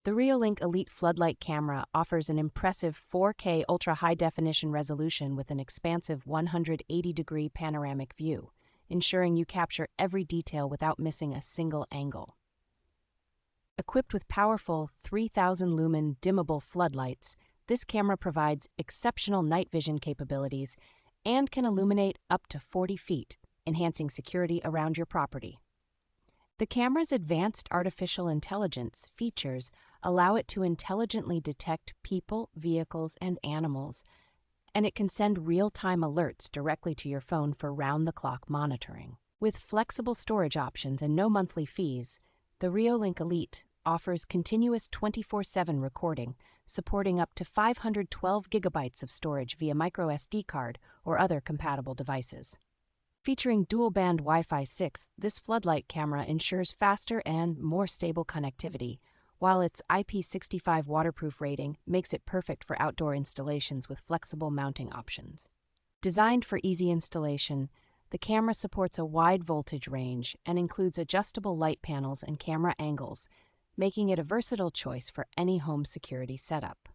The REOLINK Elite Floodlight Camera offers an impressive 4K ultra-high-definition resolution with an expansive 180-degree panoramic view, ensuring you capture every detail without missing a single angle. Equipped with powerful 3,000-lumen dimmable floodlights, this camera provides exceptional night vision capabilities and can illuminate up to 40 feet, enhancing security around your property. The camera's advanced artificial intelligence features allow it to intelligently detect people, vehicles, and animals, and it can send real-time alerts directly to your phone for round-the-clock monitoring. With flexible storage options and no monthly fees, the REOLINK Elite offers continuous 24/7 recording, supporting up to 512 gigabytes of storage via microSD card or other compatible devices. Featuring dual-band Wi-Fi 6, this floodlight camera ensures faster and more stable connectivity, while its IP65 waterproof rating makes it perfect for outdoor installations with flexible mounting options. Designed for easy installation, the camera supports a wide voltage range and includes adjustable light panels and camera angles, making it a versatile choice for any home security setup.